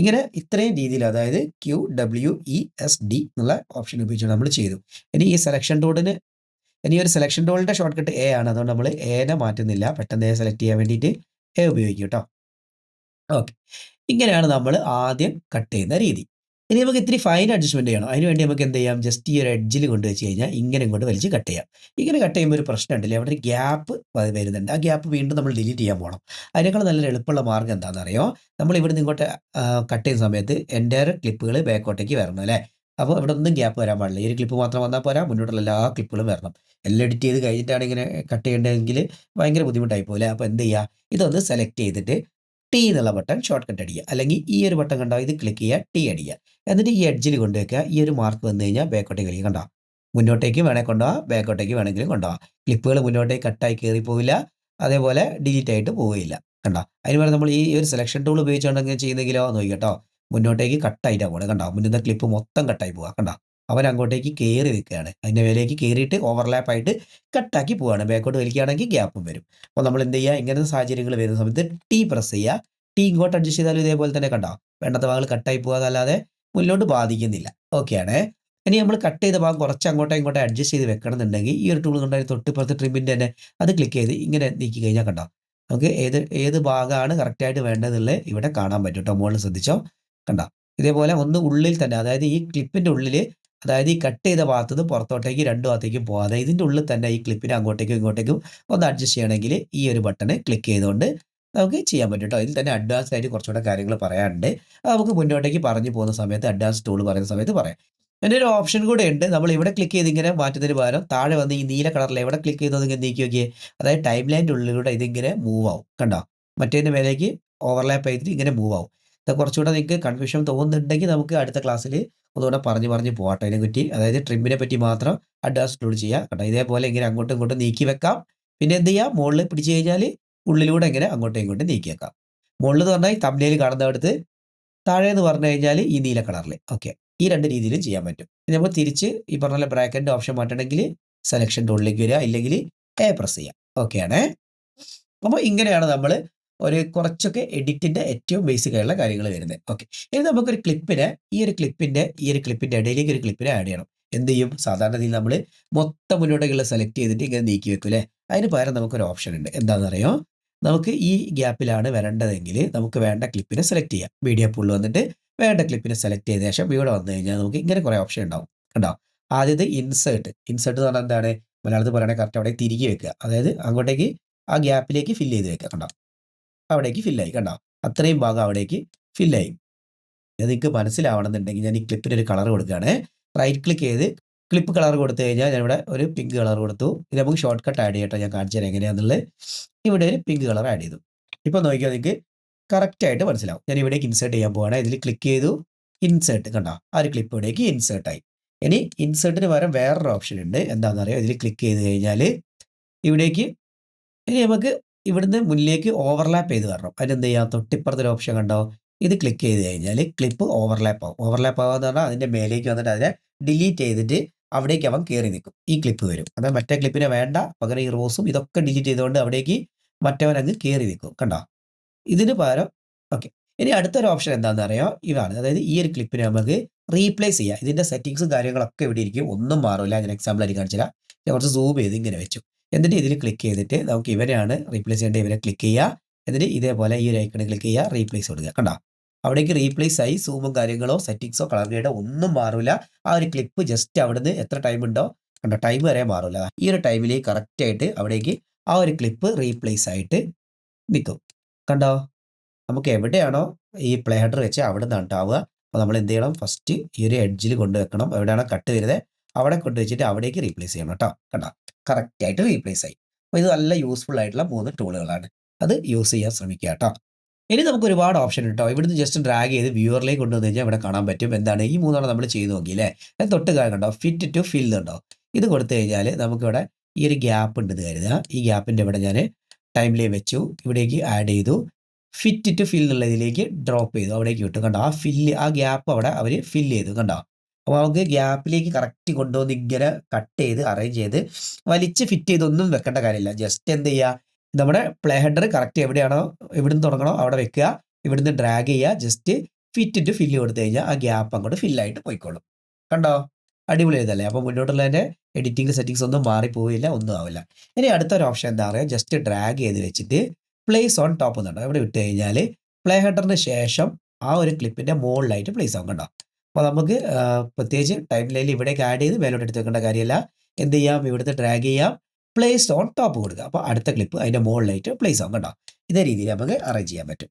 ഇങ്ങനെ ഇത്രയും രീതിയിൽ അതായത് Q W E S D എന്നുള്ള ഓപ്ഷൻ ഉപയോഗിച്ചുകൊണ്ട് നമ്മൾ ചെയ്തു. ഇനി ഈ സെലക്ഷൻ ടൂളിന് ഇനി ഒരു സെലക്ഷൻ ടൂളിൻ്റെ ഷോർട്ട് കട്ട് എ ആണ്. അതുകൊണ്ട് നമ്മൾ എനെ മാറ്റുന്നില്ല. പെട്ടെന്ന് എ സെലക്ട് ചെയ്യാൻ വേണ്ടിയിട്ട് എ ഉപയോഗിക്കും കേട്ടോ. ഓക്കെ. ഇങ്ങനെയാണ് നമ്മൾ ആദ്യം കട്ട് ചെയ്യുന്ന രീതി. ഇനി നമുക്ക് ഇത്തിരി ഫൈൻ അഡ്ജസ്റ്റ്മെന്റ് ചെയ്യണം. അതിനുവേണ്ടി നമുക്ക് എന്ത് ചെയ്യാം? ജസ്റ്റ് ഈ ഒരു എഡ്ജിൽ കൊണ്ട് വെച്ച് കഴിഞ്ഞാൽ ഇങ്ങനെ ഇങ്ങോട്ട് വലിച്ച് കട്ട് ചെയ്യാം. ഇങ്ങനെ കട്ട് ചെയ്യുമ്പോൾ ഒരു പ്രശ്നം ഉണ്ടല്ലേ? അവിടെ ഒരു ഗ്യാപ്പ് വരുന്നുണ്ട്. ആ ഗ്യാപ്പ് വീണ്ടും നമ്മൾ ഡിലീറ്റ് ചെയ്യാൻ പോകണം. അതിനേക്കാൾ നല്ലൊരു എളുപ്പമുള്ള മാർഗ്ഗം എന്താണെന്നറിയോ? നമ്മൾ ഇവിടുന്ന് ഇങ്ങോട്ട് കട്ട് ചെയ്യുന്ന സമയത്ത് എൻ്റയർ ക്ലിപ്പുകൾ ബാക്കോട്ടേക്ക് വരണം അല്ലേ? അപ്പോൾ ഇവിടെ ഒന്നും ഗ്യാപ്പ് വരാൻ പാടില്ല. ഈ ഒരു ക്ലിപ്പ് മാത്രം വന്നാൽ പോരാ, മുന്നോട്ടുള്ള എല്ലാ ക്ലിപ്പുകളും വരണം. എല്ലാം എഡിറ്റ് ചെയ്ത് കഴിഞ്ഞിട്ടാണ് ഇങ്ങനെ കട്ട് ചെയ്യേണ്ടതെങ്കിൽ ഭയങ്കര ബുദ്ധിമുട്ടായി പോലെ. അപ്പോൾ എന്ത് ചെയ്യുക? ഇതൊന്ന് സെലക്ട് ചെയ്തിട്ട് ടി എന്നുള്ള ബട്ടൺ ഷോർട്ട് കട്ട് അടിക്കുക. അല്ലെങ്കിൽ ഈ ഒരു ബട്ടൺ കണ്ടോ? ഇത് ക്ലിക്ക് ചെയ്യുക, ടി അടിക്കുക. എന്നിട്ട് ഈ എഡ്ജിൽ കൊണ്ടുവയ്ക്കുക. ഈ ഒരു മാർക്ക് വന്നു കഴിഞ്ഞാൽ ബാക്കോട്ടേക്ക് കളിക്കുക. കണ്ടോ? മുന്നോട്ടേക്ക് വേണേൽ കൊണ്ടുപോകാം, ബാക്കോട്ടേക്ക് വേണമെങ്കിലും കൊണ്ടുപോകാം. ക്ലിപ്പുകൾ മുന്നോട്ടേക്ക് കട്ടായി കയറി പോവില്ല, അതേപോലെ ഡിലീറ്റ് ആയിട്ട് പോവുകയില്ല. കണ്ടോ? അതിന് പകരം നമ്മൾ ഈ ഒരു സെലക്ഷൻ ടൂൾ ഉപയോഗിച്ചുകൊണ്ടെങ്കിൽ ചെയ്യുന്നെങ്കിലോ നോക്കി കേട്ടോ, മുന്നോട്ടേക്ക് കട്ടായിട്ടാണ് പോകുന്നത്. കണ്ടോ? മുന്നിലത്തെ ക്ലിപ്പ് മൊത്തം കട്ടായി പോവുക. കണ്ടോ? അവൻ അങ്ങോട്ടേക്ക് കയറി നിൽക്കുകയാണ്. അതിൻ്റെ മേലേക്ക് കയറിയിട്ട് ഓവർലാപ്പ് ആയിട്ട് കട്ടാക്കി പോവുകയാണ്. ബാക്കോട്ട് വലിക്കുകയാണെങ്കിൽ ഗ്യാപ്പും വരും. അപ്പോൾ നമ്മൾ എന്ത് ചെയ്യുക? ഇങ്ങനത്തെ സാഹചര്യങ്ങൾ വരുന്ന സമയത്ത് ടി പ്രസ് ചെയ്യുക. ടി ഇങ്ങോട്ട് അഡ്ജസ്റ്റ് ചെയ്താലും ഇതേപോലെ തന്നെ കണ്ടോ? വേണ്ടാത്ത ഭാഗങ്ങൾ കട്ടായി പോകാതല്ലാതെ മുന്നോട്ട് ബാധിക്കുന്നില്ല. ഓക്കെയാണ്. ഇനി നമ്മൾ കട്ട് ചെയ്ത ഭാഗം കുറച്ച് അങ്ങോട്ടോ ഇങ്ങോട്ടോ അഡ്ജസ്റ്റ് ചെയ്ത് വെക്കണമെന്നുണ്ടെങ്കിൽ ഈ ഒരു ടൂൾ കണ്ടാൽ തൊട്ടിപ്പുറത്ത് ട്രിമ്മിൻ്റെ തന്നെ അത് ക്ലിക്ക് ചെയ്ത് ഇങ്ങനെ നീക്കി കഴിഞ്ഞാൽ കണ്ടോ? നമുക്ക് ഏത് ഭാഗമാണ് കറക്റ്റായിട്ട് വേണ്ടതെന്നുള്ളത് ഇവിടെ കാണാൻ പറ്റും കേട്ടോ. മുകളിൽ ശ്രദ്ധിച്ചോ? കണ്ടോ? ഇതേപോലെ ഒന്ന് ഉള്ളിൽ തന്നെ അതായത് ഈ ക്ലിപ്പിൻ്റെ ഉള്ളിൽ അതായത് ഈ കട്ട് ചെയ്ത ഭാഗത്ത് നിന്ന് പുറത്തോട്ടേക്ക് രണ്ട് ഭാഗത്തേക്കും പോകാതെ ഇതിൻ്റെ ഉള്ളിൽ തന്നെ ഈ ക്ലിപ്പിനെ അങ്ങോട്ടേക്കും ഇങ്ങോട്ടേക്കും ഒന്ന് അഡ്ജസ്റ്റ് ചെയ്യണമെങ്കിൽ ഈ ഒരു ബട്ടൺ ക്ലിക്ക് ചെയ്തുകൊണ്ട് നമുക്ക് ചെയ്യാൻ പറ്റും കേട്ടോ. ഇതിൽ തന്നെ അഡ്വാൻസ്ഡ് ആയിട്ട് കുറച്ചുകൂടെ കാര്യങ്ങൾ പറയാനുണ്ട്. അത് നമുക്ക് മുന്നോട്ടേക്ക് പറഞ്ഞു പോകുന്ന സമയത്ത് അഡ്വാൻസ് ടൂൾ പറയുന്ന സമയത്ത് പറയാം. പിന്നെ ഒരു ഓപ്ഷൻ കൂടെ ഉണ്ട്. നമ്മൾ ഇവിടെ ക്ലിക്ക് ചെയ്ത് ഇങ്ങനെ മാറ്റുന്നതിന് പകരം താഴെ വന്ന് ഈ നീല കളറിൽ എവിടെ ക്ലിക്ക് ചെയ്തോ ഇങ്ങനെ നീക്കി നോക്കിയേ. അതായത് ടൈം ലൈൻ്റെ ഉള്ളിലൂടെ ഇതിങ്ങനെ മൂവ് ആവും. കണ്ടോ? മറ്റേതിൻ്റെ മേലേക്ക് ഓവർലാപ്പ് ചെയ്തിട്ട് ഇങ്ങനെ മൂവ് ആവും. ഇത് കുറച്ചുകൂടെ നിങ്ങൾക്ക് കൺഫ്യൂഷൻ തോന്നുന്നുണ്ടെങ്കിൽ നമുക്ക് അടുത്ത ക്ലാസ്സിൽ ഒന്നുകൂടെ പറഞ്ഞു പോകട്ടെ അതിനെപ്പറ്റി. അതായത് ട്രിമ്മിനെ പറ്റി മാത്രം അഡ്വാൻസ് ടൂൾ ചെയ്യുക. കണ്ടോ? ഇതേപോലെ ഇങ്ങനെ അങ്ങോട്ടും ഇങ്ങോട്ടും നീക്കി വെക്കാം. പിന്നെ എന്ത് ചെയ്യുക? മുകളിൽ പിടിച്ച് കഴിഞ്ഞാൽ ഉള്ളിലൂടെ ഇങ്ങനെ അങ്ങോട്ടും ഇങ്ങോട്ടും നീക്കി വെക്കാം. മുകളിൽ എന്ന് പറഞ്ഞാൽ ഈ തംബ്നെയിൽ കാണുന്നിടത്ത്, താഴെ എന്ന് പറഞ്ഞു കഴിഞ്ഞാൽ ഈ നീല കളറിൽ. ഓക്കെ. ഈ രണ്ട് രീതിയിലും ചെയ്യാൻ പറ്റും. ഇനി നമ്മൾ തിരിച്ച് ഈ പറഞ്ഞ പോലെ ബ്രാക്കറ്റിൻ്റെ ഓപ്ഷൻ മാറ്റണമെങ്കിൽ സെലക്ഷൻ ടൂളിലേക്ക് വരിക, ഇല്ലെങ്കിൽ എ പ്രസ് ചെയ്യുക. ഓക്കെയാണേ. അപ്പോൾ ഇങ്ങനെയാണ് നമ്മൾ ഒരു കുറച്ചൊക്കെ എഡിറ്റിൻ്റെ ഏറ്റവും ബേസിക് ആയിട്ടുള്ള കാര്യങ്ങൾ വരുന്നത്. ഓക്കെ. ഇനി നമുക്കൊരു ക്ലിപ്പിനെ ഈ ഒരു ക്ലിപ്പിൻ്റെ ഇടയിലേക്ക് ഒരു ക്ലിപ്പിനെ ആഡ് ചെയ്യണം. എന്ത് ചെയ്യും? സാധാരണ രീതിയിൽ നമ്മൾ മൊത്തം മുന്നോട്ടേക്കുള്ള സെലക്ട് ചെയ്തിട്ട് ഇങ്ങനെ നീക്കി വെക്കും അല്ലേ? അതിന് പകരം നമുക്കൊരു ഓപ്ഷൻ ഉണ്ട്. എന്താണെന്നറിയോ? നമുക്ക് ഈ ഗ്യാപ്പിലാണ് വരേണ്ടതെങ്കിൽ നമുക്ക് വേണ്ട ക്ലിപ്പിനെ സെലക്ട് ചെയ്യാം. മീഡിയ പൂളിൽ വന്നിട്ട് വേണ്ട ക്ലിപ്പിനെ സെലക്ട് ചെയ്ത ശേഷം ഇവിടെ വന്നു കഴിഞ്ഞാൽ നമുക്ക് ഇങ്ങനെ കുറേ ഓപ്ഷൻ ഉണ്ടാവും. കണ്ടോ? ആദ്യത്തെ ഇൻസേർട്ട് എന്ന് പറഞ്ഞാൽ എന്താണ്? മലയാളത്തിൽ പറയുകയാണെങ്കിൽ കറക്റ്റ് അവിടെ തിരികെ വെക്കുക. അതായത് അങ്ങോട്ടേക്ക് ആ ഗ്യാപ്പിലേക്ക് ഫില്ല് ചെയ്ത് വെക്കുക. കണ്ടോ? അവിടേക്ക് ഫില്ലായി. കണ്ടോ? അത്രയും ഭാഗം അവിടേക്ക് ഫില്ലായി. ഇത് നിങ്ങൾക്ക് മനസ്സിലാവണമെന്നുണ്ടെങ്കിൽ ഞാൻ ഈ ക്ലിപ്പിന് ഒരു കളർ കൊടുക്കുകയാണ്. റൈറ്റ് ക്ലിക്ക് ചെയ്ത് ക്ലിപ്പ് കളർ കൊടുത്തു കഴിഞ്ഞാൽ ഞാനിവിടെ ഒരു പിങ്ക് കളർ കൊടുത്തു. ഇത് നമുക്ക് ഷോർട്ട് കട്ട് ആഡ് ചെയ്യട്ടോ. ഞാൻ കാണിച്ചു തരാം എങ്ങനെയാണെന്നുള്ളത്. ഇവിടെ ഒരു പിങ്ക് കളർ ആഡ് ചെയ്തു. ഇപ്പോൾ നോക്കിയാൽ നിങ്ങൾക്ക് കറക്റ്റായിട്ട് മനസ്സിലാവും. ഞാൻ ഇവിടേക്ക് ഇൻസേർട്ട് ചെയ്യാൻ പോവാണ്. ഇതിൽ ക്ലിക്ക് ചെയ്തു, ഇൻസേർട്ട്. കണ്ടോ? ആ ഒരു ക്ലിപ്പ് ഇവിടേക്ക് ഇൻസേർട്ടായി. ഇനി ഇൻസേർട്ടിന് പകരം വേറൊരു ഓപ്ഷൻ ഉണ്ട്. എന്താണെന്നറിയോ? ഇതിൽ ക്ലിക്ക് ചെയ്ത് കഴിഞ്ഞാൽ ഇവിടേക്ക് ഇനി നമുക്ക് ഇവിടുന്ന് മുന്നിലേക്ക് ഓവർലാപ്പ് ചെയ്ത് വരണം. അതിനെന്ത് ചെയ്യാം? തൊട്ടിപ്പുറത്തൊരു ഓപ്ഷൻ കണ്ടോ? ഇത് ക്ലിക്ക് ചെയ്ത് കഴിഞ്ഞാൽ ക്ലിപ്പ് ഓവർലാപ്പ് ആവും. ഓവർലാപ്പ് ആവുക എന്ന് പറഞ്ഞാൽ അതിൻ്റെ മേലേക്ക് വന്നിട്ട് അതിനെ ഡിലീറ്റ് ചെയ്തിട്ട് അവിടേക്ക് അവൻ കയറി നിൽക്കും. ഈ ക്ലിപ്പ് വരും. എന്നാൽ മറ്റേ ക്ലിപ്പിനെ വേണ്ട, പകരം ഈ റോസും ഇതൊക്കെ ഡിലീറ്റ് ചെയ്തുകൊണ്ട് അവിടേക്ക് മറ്റവൻ അങ്ങ് കയറി നിൽക്കും. കണ്ടോ? ഇതിന് പകരം ഓക്കെ. ഇനി അടുത്തൊരു ഓപ്ഷൻ എന്താണെന്ന് അറിയാം? ഇതാണ്. അതായത് ഈ ഒരു ക്ലിപ്പിനെ നമുക്ക് റീപ്ലേസ് ചെയ്യാം. ഇതിൻ്റെ സെറ്റിങ്സും കാര്യങ്ങളൊക്കെ ഇവിടെ ഇരിക്കും. ഒന്നും മാറില്ല. ഞാൻ എക്സാമ്പിൾ ആയിട്ട് കാണിച്ചു തരാം. ഞാൻ കുറച്ച് സൂം ചെയ്ത് ഇങ്ങനെ വെച്ചു. എന്നിട്ട് ഇതിൽ ക്ലിക്ക് ചെയ്തിട്ട് നമുക്ക് ഇവരെയാണ് റീപ്ലേസ് ചെയ്യേണ്ടത്. ഇവരെ ക്ലിക്ക് ചെയ്യുക. എന്നിട്ട് ഇതേപോലെ ഈ ഒരു ഐക്കണിൽ ക്ലിക്ക് ചെയ്യുക, റീപ്ലേസ് കൊടുക്കുക. കണ്ടോ? അവിടേക്ക് റീപ്ലേസ് ആയി. സൂമും കാര്യങ്ങളോ സെറ്റിങ്സോ കളർ ഗ്രേഡോ ഒന്നും മാറില്ല. ആ ഒരു ക്ലിപ്പ് ജസ്റ്റ് അവിടുന്ന് എത്ര ടൈം ഉണ്ടോ കണ്ടോ? ടൈം വരെ മാറില്ല. ഈ ഒരു ടൈമിൽ കറക്റ്റായിട്ട് അവിടേക്ക് ആ ഒരു ക്ലിപ്പ് റീപ്ലേസ് ആയിട്ട് നിൽക്കും. കണ്ടോ? നമുക്ക് എവിടെയാണോ ഈ പ്ലേ ഹെഡർ വെച്ച് അവിടെ നിന്നാണ് ഉണ്ടാവുക. അപ്പോൾ നമ്മൾ എന്ത് ചെയ്യണം? ഫസ്റ്റ് ഈ ഒരു എഡ്ജിൽ കൊണ്ടുവെക്കണം. എവിടെയാണോ കട്ട് വരുന്നത് അവിടെ കൊണ്ടുവച്ചിട്ട് അവിടേക്ക് റീപ്ലേസ് ചെയ്യണം കേട്ടോ. കണ്ടോ, കറക്റ്റായിട്ട് റീപ്ലേസ് ആയി. അപ്പോൾ ഇത് നല്ല യൂസ്ഫുൾ ആയിട്ടുള്ള 3 ടൂളുകളാണ്. അത് യൂസ് ചെയ്യാൻ ശ്രമിക്കുക കേട്ടോ. ഇനി നമുക്ക് ഒരുപാട് ഓപ്ഷൻ ഉണ്ട് കേട്ടോ. ഇവിടുന്ന് ജസ്റ്റ് ഡ്രാഗ് ചെയ്ത് വ്യൂവറിലേക്ക് കൊണ്ടുവന്ന് കഴിഞ്ഞാൽ ഇവിടെ കാണാൻ പറ്റും. എന്താണ് ഈ 3 നമ്മൾ ചെയ്ത് നോക്കിയില്ലേ. തൊട്ട് കണ്ടോ, ഫിറ്റ് ടു ഫിൽ ഉണ്ടോ. ഇത് കൊടുത്തു കഴിഞ്ഞാൽ നമുക്കിവിടെ ഈ ഒരു ഗ്യാപ്പ് ഉണ്ടെന്ന് കരുതുക. ഈ ഗ്യാപ്പിൻ്റെ ഇവിടെ ഞാൻ ടൈം ലൈൻ വെച്ചു, ഇവിടേക്ക് ആഡ് ചെയ്തു, ഫിറ്റ് ടു ഫിൽ എന്നുള്ളതിലേക്ക് ഡ്രോപ്പ് ചെയ്തു, അവിടേക്ക് വിട്ടു. കണ്ടോ, ആ ഗ്യാപ്പ് അവിടെ അവർ ഫില്ല് ചെയ്തു. കണ്ടോ, അപ്പോൾ നമുക്ക് ഗ്യാപ്പിലേക്ക് കറക്റ്റ് കൊണ്ടുവന്ന് ഇങ്ങനെ കട്ട് ചെയ്ത് അറേഞ്ച് ചെയ്ത് വലിച്ച് ഫിറ്റ് ചെയ്തൊന്നും വെക്കേണ്ട കാര്യമില്ല. ജസ്റ്റ് എന്ത് ചെയ്യുക, നമ്മുടെ പ്ലേ ഹെഡർ കറക്റ്റ് എവിടെയാണോ, ഇവിടുന്ന് തുടങ്ങണോ അവിടെ വെക്കുക, ഇവിടുന്ന് ഡ്രാഗ് ചെയ്യുക, ജസ്റ്റ് ഫിറ്റ് ടു ഫില്ല് കൊടുത്തു കഴിഞ്ഞാൽ ആ ഗ്യാപ്പ് അങ്ങോട്ട് ഫില്ലായിട്ട് പോയിക്കോളും. കണ്ടോ, അടിപൊളി ചെയ്തല്ലേ. അപ്പോൾ മുന്നോട്ടുള്ളതിൻ്റെ എഡിറ്റിംഗ് സെറ്റിങ്സ് ഒന്നും മാറിപ്പോവില്ല, ഒന്നും ആവില്ല. ഇനി അടുത്തൊരു ഓപ്ഷൻ എന്താ പറയുക, ജസ്റ്റ് ഡ്രാഗ് ചെയ്ത് വെച്ചിട്ട് പ്ലേസ് ഓൺ ടോപ്പ് എന്നുണ്ടോ, ഇവിടെ വിട്ട് കഴിഞ്ഞാൽ പ്ലേ ഹെഡറിന് ശേഷം ആ ഒരു ക്ലിപ്പിൻ്റെ മുകളിലായിട്ട് പ്ലേസ് ആവും. കണ്ടോ, അപ്പോൾ നമുക്ക് പ്രത്യേകിച്ച് ടൈം ലൈനിൽ ഇവിടേക്ക് ആഡ് ചെയ്ത് മേലോട്ട് എടുത്ത് വെക്കേണ്ട കാര്യമില്ല. എന്ത് ചെയ്യാം, ഇവിടുത്തെ ഡ്രാഗ് ചെയ്യാം, പ്ലേസ് ഓൺ ടോപ്പ് കൊടുക്കുക. അപ്പോൾ അടുത്ത ക്ലിപ്പ് അതിൻ്റെ മുകളിലായിട്ട് പ്ലേസ് ആവും. കണ്ടോ, ഇതേ രീതിയിൽ നമുക്ക് അറേഞ്ച് ചെയ്യാൻ പറ്റും.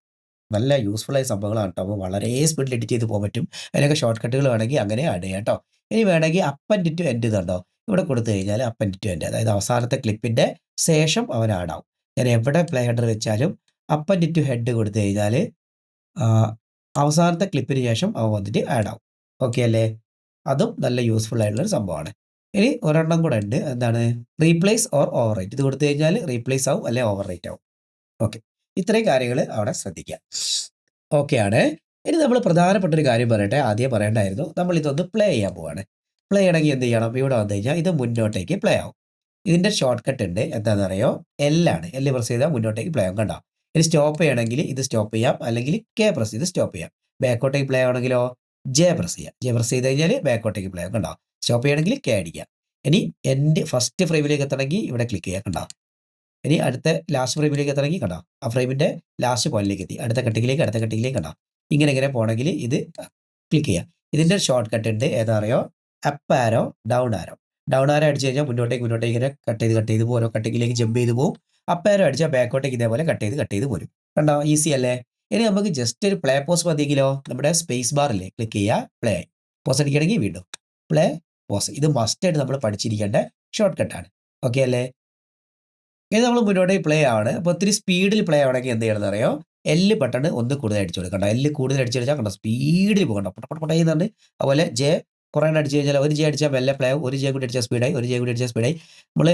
നല്ല യൂസ്ഫുൾ ആയ സംഭവങ്ങളാണ് കേട്ടോ. അപ്പോൾ വളരെ സ്പീഡിൽ എഡിറ്റ് ചെയ്ത് പോകാൻ പറ്റും. അതിനൊക്കെ ഷോർട്ട് കട്ടുകൾ വേണമെങ്കിൽ അങ്ങനെ ആഡ് ചെയ്യാം കേട്ടോ. ഇനി വേണമെങ്കിൽ അപ്പ് ആൻഡ് ടു എൻഡ് ഇതുണ്ടോ, ഇവിടെ കൊടുത്തു കഴിഞ്ഞാൽ അപ്പ് ആൻഡ് ടു എൻഡ്, അതായത് അവസാനത്തെ ക്ലിപ്പിൻ്റെ ശേഷം അവൻ ആഡ് ആവും. ഞാൻ എവിടെ പ്ലേ ഹെഡർ വെച്ചാലും അപ്പ് ആൻഡ് ടു ഹെഡ് കൊടുത്തു കഴിഞ്ഞാൽ അവസാനത്തെ ക്ലിപ്പിന് ശേഷം അവൻ വന്നിട്ട് ആഡ് ആവും. ഓക്കെ അല്ലേ, അതും നല്ല യൂസ്ഫുൾ ആയിട്ടുള്ളൊരു സംഭവമാണ്. ഇനി ഒരെണ്ണം കൂടെ ഉണ്ട്, എന്താണ് റീപ്ലേസ് ഓർ ഓവർ റൈറ്റ്. ഇത് കൊടുത്തു കഴിഞ്ഞാൽ റീപ്ലേസ് ആവും അല്ലെങ്കിൽ ഓവർ റൈറ്റ് ആവും. ഓക്കെ, ഇത്രയും കാര്യങ്ങൾ അവിടെ ശ്രദ്ധിക്കുക. ഓക്കെ ആണ്. ഇനി നമ്മൾ പ്രധാനപ്പെട്ട ഒരു കാര്യം പറയട്ടെ, ആദ്യം പറയേണ്ടായിരുന്നു. നമ്മൾ ഇതൊന്ന് പ്ലേ ചെയ്യാൻ പോവാണ്. പ്ലേ ചെയ്യണമെങ്കിൽ എന്ത് ചെയ്യണം, ഇവിടെ വന്നു കഴിഞ്ഞാൽ ഇത് മുന്നോട്ടേക്ക് പ്ലേ ആവും. ഇതിൻ്റെ ഷോർട്ട് കട്ട് ഉണ്ട്, എന്താണെന്ന് അറിയോ, എല്ലാണ്. എല്ല് പ്രസ് ചെയ്താൽ മുന്നോട്ടേക്ക് പ്ലേ ആവും. കണ്ടോ, ഇനി സ്റ്റോപ്പ് ചെയ്യണമെങ്കിൽ ഇത് സ്റ്റോപ്പ് ചെയ്യാം, അല്ലെങ്കിൽ കെ പ്രസ് ചെയ്ത് സ്റ്റോപ്പ് ചെയ്യാം. ബാക്കോട്ടേക്ക് പ്ലേ ആവണമെങ്കിലോ ജെ പ്രസ് ചെയ്യാം. ജെ പ്രസ് ചെയ്ത് കഴിഞ്ഞാൽ ബാക്കോട്ടേക്ക് പ്ലേ ആവും. കണ്ടോ, സ്റ്റോപ്പ് ചെയ്യണമെങ്കിൽ കെ അടിക്കുക. ഇനി എൻ്റെ ഫസ്റ്റ് ഫ്രെയിമിലേക്ക് എത്തണമെങ്കിൽ ഇവിടെ ക്ലിക്ക് ചെയ്യാം. കണ്ടോ, ഇനി അടുത്ത ലാസ്റ്റ് ഫ്രെയിമിലേക്ക് എത്തണമെങ്കിൽ കണ്ടോ, ആ ഫ്രെയിമിൻ്റെ ലാസ്റ്റ് പോയിന്റിലേക്ക് എത്തി, അടുത്ത കട്ടിങ്ങിലേക്ക് കണ്ടോ. ഇങ്ങനെ പോകണമെങ്കിൽ ഇത് ക്ലിക്ക് ചെയ്യാം. ഇതിൻ്റെ ഷോർട്ട് കട്ട് ഉണ്ട്, ഏതാ അറിയോ, അപ്പ് ആരോ ഡൗൺ ആരോ. ഡൗൺ ആരോ അടിച്ച് കഴിഞ്ഞാൽ മുന്നോട്ടേക്ക് ഇങ്ങനെ കട്ട് ചെയ്ത് ഓരോ കട്ടിങ്ങിലേക്ക് ജമ്പ് ചെയ്ത് പോകും. അപ്പ് ആരോ അടിച്ചാൽ ബാക്കോട്ടേക്ക് ഇതേപോലെ കട്ട് ചെയ്ത് പോരും. കണ്ടോ, ഈസി അല്ലേ. ഇനി നമുക്ക് ജസ്റ്റ് ഒരു പ്ലേ പോസ് മതിയെങ്കിലോ, നമ്മുടെ സ്പേസ് ബാറില്ലേ ക്ലിക്ക് ചെയ്യുക, പ്ലേ ആയി. പോസ് അടിക്കുകയാണെങ്കിൽ വീണ്ടും പ്ലേ പോസ്. ഇത് മസ്റ്റായിട്ട് നമ്മൾ പഠിച്ചിരിക്കേണ്ട ഷോർട്ട് കട്ടാണ്. ഓക്കെ അല്ലേ. ഇത് നമ്മൾ മുന്നോട്ടേക്ക് പ്ലേ ആണ്. അപ്പോൾ ഒത്തിരി സ്പീഡിൽ പ്ലേ ആവണമെങ്കിൽ എന്ത് ചെയ്യണമെന്ന് അറിയോ, എല്ല് ബട്ടൺ ഒന്ന് കൂടുതൽ അടിച്ചു കൊടുക്കണ്ട. എല്ല് കൂടുതൽ അടിച്ചു കഴിഞ്ഞാൽ കണ്ടോ സ്പീഡിൽ പോകണ്ട, പൊട്ടയുന്നുണ്ട്. അതുപോലെ ജെ കുറേ അടിച്ചു കഴിഞ്ഞാൽ ഒരു ജെ അടിച്ചാൽ മെല്ലെ പ്ലേ ആവും, ഒരു ജെ കൂടി അടിച്ചാൽ സ്പീഡായി, ഒരു ജെ കൂടി അടിച്ചാൽ സ്പീഡായി. നമ്മൾ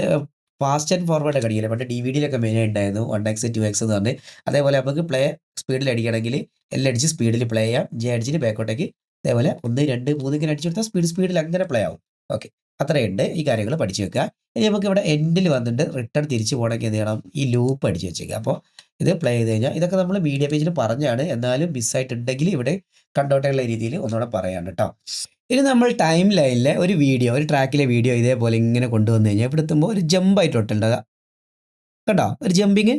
ഫാസ്റ്റ് ആൻഡ് ഫോർവേഡ് ഒക്കെ അടിക്കില്ല, പണ്ട് DVD-യിലൊക്കെ മെയിനായി ഉണ്ടായിരുന്നു 1x 2x എന്ന് പറഞ്ഞ്. അതേപോലെ നമുക്ക് പ്ലേ സ്പീഡിൽ അടിക്കണമെങ്കിൽ എല്ലടിച്ച് സ്പീഡിൽ പ്ലേ ചെയ്യാം, ജെ അടിച്ചിട്ട് ബാക്കോട്ടേക്ക് ഇതേപോലെ 1 2 3 ഇങ്ങനെ അടിച്ചു കൊടുത്താൽ സ്പീഡിൽ അങ്ങനെ പ്ലേ ആവും. ഓക്കെ, അത്രയുണ്ട്. ഈ കാര്യങ്ങൾ പഠിച്ചു വെക്കുക. ഇനി നമുക്ക് ഇവിടെ എൻഡിൽ വന്നിട്ട് റിട്ടേൺ തിരിച്ച് പോകണമെങ്കിൽ എന്ത് ചെയ്യണം, ഈ ലൂപ്പ് അടിച്ച് വെച്ചേക്കുക. അപ്പോൾ ഇത് പ്ലേ ചെയ്ത് കഴിഞ്ഞാൽ ഇതൊക്കെ നമ്മൾ മീഡിയ പേജിൽ പറഞ്ഞാണ്, എന്നാലും മിസ്സായിട്ടുണ്ടെങ്കിൽ ഇവിടെ കണ്ടോട്ടുള്ള രീതിയിൽ ഒന്നുകൂടെ പറയാണ് കേട്ടോ. ഇനി നമ്മൾ ടൈം ലൈനിലെ ഒരു ട്രാക്കിലെ വീഡിയോ ഇതേപോലെ ഇങ്ങനെ കൊണ്ടുവന്നു കഴിഞ്ഞാൽ ഇവിടെ എത്തുമ്പോൾ ഒരു ജമ്പായിട്ട് ഒട്ടുണ്ടാകുക. കേട്ടോ, ഒരു ജമ്പിങ്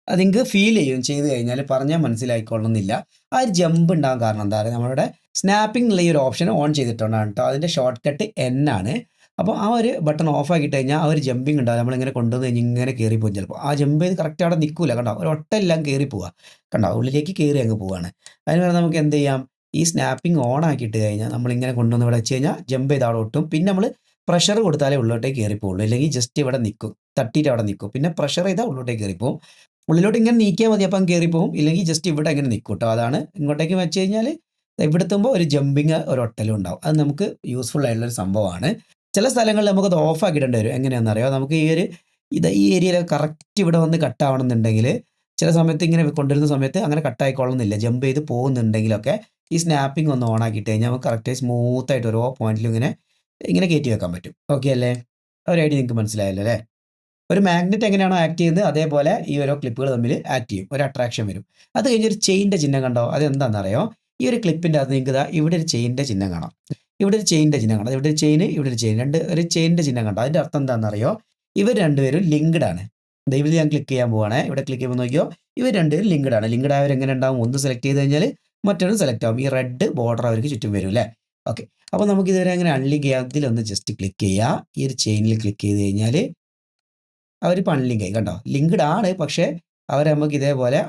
അത് നിങ്ങൾക്ക് ഫീൽ ചെയ്ത് കഴിഞ്ഞാൽ പറഞ്ഞാൽ മനസ്സിലായിക്കൊള്ളുന്നില്ല. ആ ഒരു ജമ്പ് ഉണ്ടാകാൻ കാരണം എന്താ പറയുക, നമ്മളുടെ സ്നാപ്പിംഗ് എന്നുള്ള ഈ ഒരു ഓപ്ഷൻ ഓൺ ചെയ്തിട്ടുണ്ടാണ് കേട്ടോ. അതിൻ്റെ ഷോർട്ട് കട്ട് N ആണ്. അപ്പോൾ ആ ഒരു ബട്ടൺ ഓഫ് ആക്കിയിട്ട് കഴിഞ്ഞാൽ ആ ഒരു ജമ്പിങ് ഉണ്ടാകും. നമ്മളിങ്ങനെ കൊണ്ടുവന്ന് കഴിഞ്ഞാൽ ഇങ്ങനെ കയറി പോകും. ചിലപ്പോൾ ആ ജമ്പ് ചെയ്ത് കറക്റ്റ് അവിടെ നിൽക്കില്ല. കണ്ടോ, ഒരു ഒട്ടെല്ലാം കയറി പോവുക. കണ്ടോ, ഉള്ളിലേക്ക് കയറി അങ്ങ് പോവുകയാണ്. അതിന് വേണം നമുക്ക് എന്ത് ചെയ്യാം, ഈ സ്നാപ്പിംഗ് ഓൺ ആക്കിയിട്ട് കഴിഞ്ഞാൽ നമ്മളിങ്ങനെ കൊണ്ടുവന്ന് ഇവിടെ വെച്ച് കഴിഞ്ഞാൽ ജമ്പ് ചെയ്ത് അവിടെ ഒട്ടും. പിന്നെ നമ്മൾ പ്രഷർ കൊടുത്താലേ ഉള്ളിലോട്ടേക്ക് കയറി പോകുള്ളൂ, അല്ലെങ്കിൽ ജസ്റ്റ് ഇവിടെ നിൽക്കും, തട്ടിയിട്ട് അവിടെ നിൽക്കും. പിന്നെ പ്രഷർ ചെയ്താൽ ഉള്ളിലോട്ടേക്ക് കയറിപ്പോവും. ഉള്ളിലോട്ട് ഇങ്ങനെ നീക്കിയാൽ മതി, അപ്പം കയറിപ്പോവും. ഇല്ലെങ്കിൽ ജസ്റ്റ് ഇവിടെ ഇങ്ങനെ നിൽക്കും കേട്ടോ. അതാണ് ഇങ്ങോട്ടേക്ക് വെച്ച് കഴിഞ്ഞാൽ ഇവിടെ എത്തുമ്പോൾ ഒരു ജമ്പിങ് ഒരു ഒട്ടലും ഉണ്ടാവും. അത് നമുക്ക് യൂസ്ഫുൾ ആയിട്ടുള്ളൊരു സംഭവമാണ്. ചില സ്ഥലങ്ങളിൽ നമുക്കത് ഓഫ് ആക്കിയിടേണ്ടി വരും. എങ്ങനെയാണെന്ന് അറിയാം, നമുക്ക് ഈ ഏരിയയിൽ കറക്റ്റ് ഇവിടെ വന്ന് കട്ടാവണമെന്നുണ്ടെങ്കിൽ ചില സമയത്ത് ഇങ്ങനെ കൊണ്ടുവരുന്ന സമയത്ത് അങ്ങനെ കട്ടായിക്കൊള്ളുന്നില്ല. ജമ്പ് ചെയ്ത് പോകുന്നുണ്ടെങ്കിലൊക്കെ ഈ സ്നാപ്പിംഗ് ഒന്ന് ഓൺ ആക്കിയിട്ട് കഴിഞ്ഞാൽ നമുക്ക് കറക്റ്റ് സ്മൂത്തായിട്ട് ഓരോ പോയിന്റിലും ഇങ്ങനെ കയറ്റി വെക്കാൻ പറ്റും. ഓക്കെ അല്ലേ, ഒരു ഐഡിയ നിങ്ങൾക്ക് മനസ്സിലായല്ലോ അല്ലേ. ഒരു മാഗ്നറ്റ് എങ്ങനെയാണോ ആക്ട് ചെയ്യുന്നത് അതേപോലെ ഈ ഓരോ ക്ലിപ്പുകൾ തമ്മിൽ ആക്ട് ചെയ്യും, ഒരു അട്രാക്ഷൻ വരും. അത് കഴിഞ്ഞ് ഒരു ചെയിൻ്റെ ചിഹ്നം കണ്ടോ, അതെന്താണെന്നറിയോ, ഈ ഒരു ക്ലിപ്പിൻ്റെ അകത്ത് നിങ്ങൾക്ക് ഇവിടെ ഒരു ചെയിൻ്റെ ചിഹ്നം കാണാം, ഇവിടെ ഒരു ചെയിൻ്റെ ചിഹ്നം കാണാം, ഇവിടെ ഒരു ചെയിൻ, ഇവിടെ ഒരു ചെയിൻ, ഒരു ചെയിൻ്റെ ചിഹ്നം കണ്ടോ. അതിൻ്റെ അർത്ഥം എന്താണെന്നറിയോ, ഇവർ രണ്ടുപേരും ലിങ്ക്ഡ് ആണ്. ഇതിൽ ഞാൻ ക്ലിക്ക് ചെയ്യാൻ പോവാണ്. ഇവിടെ ക്ലിക്ക് ചെയ്യുമ്പോൾ നോക്കിയോ, ഇവർ രണ്ടുപേരും ലിങ്ക്ഡ് ആണ്. ലിങ്ക്ഡ് ആയവർ എങ്ങനെ ഉണ്ടാവും, ഒന്ന് സെലക്ട് ചെയ്ത് കഴിഞ്ഞാൽ മറ്റൊരു സെലക്ട് ആവും. ഈ റെഡ് ബോർഡർ അവർക്ക് ചുറ്റും വരും അല്ലേ. ഓക്കെ, അപ്പോൾ നമുക്ക് ഇതുവരെ അങ്ങനെ അൺലിങ്ക് ചെയ്യാം. ഇതിലൊന്ന് ജസ്റ്റ് ക്ലിക്ക് ചെയ്യുക. ഈ ഒരു ചെയിനിൽ ക്ലിക്ക് ചെയ്ത് കഴിഞ്ഞാൽ അവരിപ്പോൾ അൺലിങ്ക് ആയി. കണ്ടോ, ലിങ്ക്ഡ് ആണ്, പക്ഷേ അവരെ നമുക്ക് ഇതേപോലെ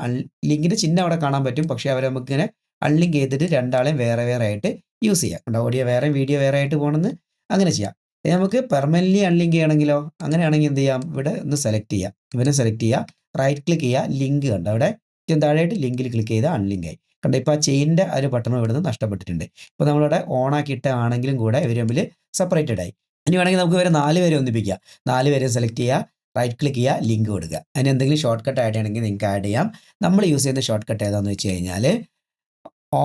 ലിങ്കിൻ്റെ ചിഹ്നം അവിടെ കാണാൻ പറ്റും. പക്ഷേ അവരെ നമുക്ക് ഇങ്ങനെ അൺലിങ്ക് ചെയ്തിട്ട് രണ്ടാളെയും വേറെ ആയിട്ട് യൂസ് ചെയ്യാം. കണ്ടോ, ഓഡിയോ വേറെ വീഡിയോ വേറെ ആയിട്ട് പോകണമെന്ന് അങ്ങനെ ചെയ്യാം. ഇനി നമുക്ക് പെർമനൻ്റ്ലി അൺലിങ്ക് ചെയ്യണമെങ്കിലോ? അങ്ങനെയാണെങ്കിൽ എന്ത് ചെയ്യാം? ഇവിടെ ഒന്ന് സെലക്ട് ചെയ്യുക. ഇവനെ സെലക്ട് ചെയ്യുക, റൈറ്റ് ക്ലിക്ക് ചെയ്യുക, ലിങ്ക് കണ്ടോ അവിടെ ഏറ്റവും താഴെയായിട്ട് ലിങ്കിൽ ക്ലിക്ക് ചെയ്താൽ അൺലിങ്ക് ആയി. കണ്ടോ ഇപ്പോൾ ആ ചെയിനിൻ്റെ ഒരു ബട്ടണും ഇവിടുന്ന് നഷ്ടപ്പെട്ടിട്ടുണ്ട്. ഇപ്പോൾ നമ്മളിവിടെ ഓൺ ആക്കിയിട്ട് ആണെങ്കിലും കൂടെ ഇവർ തമ്മിൽ സെപ്പറേറ്റഡ് ആയി. ഇനി വേണമെങ്കിൽ നമുക്ക് ഇവരെ 4 പേരെ ഒന്നിപ്പിക്കാം. 4 പേരെ സെലക്ട് ചെയ്യുക, റൈറ്റ് ക്ലിക്ക് ചെയ്യുക, ലിങ്ക് കൊടുക്കുക. അതിന് എന്തെങ്കിലും ഷോർട്ട് കട്ട് ആഡ് ചെയ്യണമെങ്കിൽ നിങ്ങൾക്ക് ആഡ് ചെയ്യാം. നമ്മൾ യൂസ് ചെയ്യുന്ന ഷോർട്ട് കട്ട് ഏതാണെന്ന് വെച്ച് കഴിഞ്ഞാൽ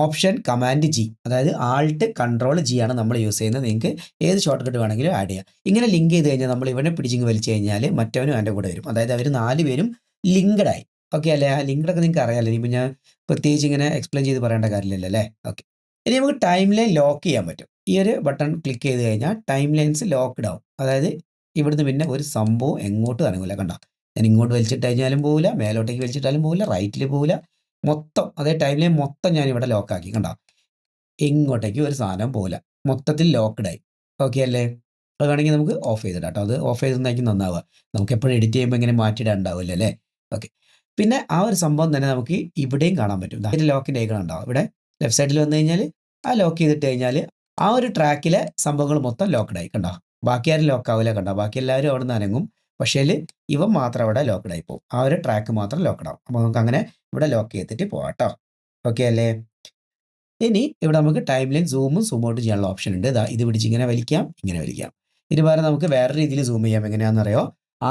ഓപ്ഷൻ കമാൻഡ് ജി, അതായത് ആൾട്ട് കൺട്രോൾ ജി ആണ് നമ്മൾ യൂസ് ചെയ്യുന്നത്. നിങ്ങൾക്ക് ഏത് ഷോർട്ട് കട്ട് വേണമെങ്കിലും ആഡ് ചെയ്യാം. ഇങ്ങനെ ലിങ്ക് ചെയ്ത് കഴിഞ്ഞാൽ നമ്മൾ ഇവനെ പിടിച്ചിങ്ങ് വലിച്ചു കഴിഞ്ഞാൽ മറ്റവനും അതിൻ്റെ കൂടെ വരും. അതായത് അവർ 4 പേരും ലിങ്ക്ഡ് ആയി. ഓക്കെ അല്ലേ? ആ ലിങ്ക്ഡൊക്കെ നിങ്ങൾക്ക് അറിയാമല്ലോ. ഇനിയിപ്പോൾ ഞാൻ പ്രത്യേകിച്ച് ഇങ്ങനെ എക്സ്പ്ലെയിൻ ചെയ്ത് പറയേണ്ട കാര്യമില്ലല്ലോ അല്ലേ? ഓക്കെ. ഇനി നമുക്ക് ടൈം ലൈൻ ലോക്ക് ചെയ്യാൻ പറ്റും. ഈ ഒരു ബട്ടൺ ക്ലിക്ക് ചെയ്ത് കഴിഞ്ഞാൽ ടൈം ലൈൻസ് ലോക്ക്ഡ് ആവും. അതായത് ഇവിടുന്ന് പിന്നെ ഒരു സംഭവം എങ്ങോട്ടും അനങ്ങില്ല. കണ്ടോ? ഞാൻ ഇങ്ങോട്ട് വലിച്ചിട്ട് കഴിഞ്ഞാലും പോകില്ല, മേലോട്ടേക്ക് വലിച്ചിട്ടാലും പോകില്ല, റൈറ്റിൽ പോകില്ല. മൊത്തം അതേ ടൈം ലൈൻ മൊത്തം ഞാനിവിടെ ലോക്കാക്കി. കണ്ടോ? എങ്ങോട്ടേക്കും ഒരു സാധനം പോകില്ല. മൊത്തത്തിൽ ലോക്ക്ഡായി. ഓക്കെ അല്ലേ? അത് വേണമെങ്കിൽ നമുക്ക് ഓഫ് ചെയ്തിടാം കേട്ടോ. അത് ഓഫ് ചെയ്തിരുന്നായിരിക്കും നന്നാവുക. നമുക്ക് എപ്പോഴും എഡിറ്റ് ചെയ്യുമ്പോൾ ഇങ്ങനെ മാറ്റിയിടാൻ ഉണ്ടാവില്ല അല്ലേ? ഓക്കെ. പിന്നെ ആ ഒരു സംഭവം തന്നെ നമുക്ക് ഇവിടെയും കാണാൻ പറ്റും. ഒരു ലോക്കിൻ്റെ ഐക്കൺ ഉണ്ടാവും. ഇവിടെ ലെഫ്റ്റ് സൈഡിൽ വന്നു കഴിഞ്ഞാൽ ആ ലോക്ക് ചെയ്തിട്ട് കഴിഞ്ഞാൽ ആ ഒരു ട്രാക്കിലെ സംഭവങ്ങൾ മൊത്തം ലോക്ക്ഡായി. കണ്ടോ? ബാക്കി ആരും ലോക്ക് ആവില്ല. കണ്ടോ? ബാക്കി എല്ലാവരും അവിടെ നിന്ന് അനങ്ങും. പക്ഷേ ഇവ മാത്രം അവിടെ ലോക്ക്ഡായി പോകും. ആ ഒരു ട്രാക്ക് മാത്രം ലോക്ക്ഡാവും. അപ്പോൾ നമുക്ക് അങ്ങനെ ഇവിടെ ലോക്ക് ചെയ്തിട്ട് പോവാം കേട്ടോ. ഓക്കെ അല്ലേ? ഇനി ഇവിടെ നമുക്ക് ടൈം ലൈൻ സൂമും സൂം ഔട്ട് ചെയ്യാനുള്ള ഓപ്ഷൻ ഉണ്ട്. ഇത് പിടിച്ച് ഇങ്ങനെ വലിക്കാം, ഇങ്ങനെ വലിക്കാം. ഇതിന് പകരം നമുക്ക് വേറെ രീതിയിൽ സൂം ചെയ്യാം. എങ്ങനെയാണെന്നറിയോ?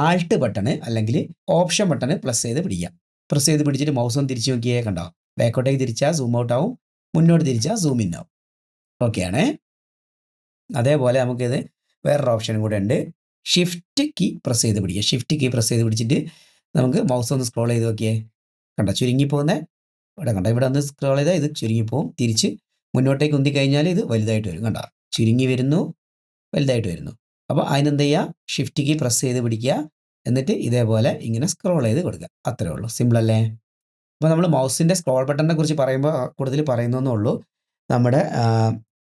ആൾട്ട് ബട്ടണ് അല്ലെങ്കിൽ ഓപ്ഷൻ ബട്ടണ് പ്രസ് ചെയ്ത് പിടിക്കാം. പ്രസ് ചെയ്ത് പിടിച്ചിട്ട് മൗസ് ഒന്ന് തിരിച്ച് നോക്കിയേ. കണ്ടോ? ബാക്കോട്ടേക്ക് തിരിച്ചാൽ സൂം ഔട്ട് ആവും, മുന്നോട്ട് തിരിച്ചാൽ സൂം ഇൻ ആവും. ഓക്കെ ആണേ? അതേപോലെ നമുക്കിത് വേറൊരു ഓപ്ഷനും കൂടെ ഉണ്ട്. ഷിഫ്റ്റ് കീ പ്രസ് ചെയ്ത് പിടിക്കുക. ഷിഫ്റ്റ് കീ പ്രസ് ചെയ്ത് പിടിച്ചിട്ട് നമുക്ക് മൗസ് ഒന്ന് സ്ക്രോൾ ചെയ്ത് നോക്കിയേ. കണ്ടോ? ചുരുങ്ങിപ്പോകുന്ന ഇവിടെ കണ്ടോ? ഇവിടെ ഒന്ന് സ്ക്രോൾ ചെയ്താൽ ഇത് ചുരുങ്ങിപ്പോവും. തിരിച്ച് മുന്നോട്ടേക്ക് ഉന്തി കഴിഞ്ഞാൽ ഇത് വലുതായിട്ട് വരും. കണ്ടോ? ചുരുങ്ങി വരുന്നു, വലുതായിട്ട് വരുന്നു. അപ്പോൾ അതിനെന്ത് ചെയ്യുക? ഷിഫ്റ്റ് കീ പ്രസ് ചെയ്ത് പിടിക്കുക. എന്നിട്ട് ഇതേപോലെ ഇങ്ങനെ സ്ക്രോൾ ചെയ്ത് കൊടുക്കുക. അത്രേ ഉള്ളൂ. സിമ്പിൾ അല്ലേ? അപ്പോൾ നമ്മൾ മൗസിൻ്റെ സ്ക്രോൾ ബട്ടണിനെ കുറിച്ച് പറയുമ്പോൾ കൂടുതൽ പറയുന്നതെന്നേ ഉള്ളൂ. നമ്മുടെ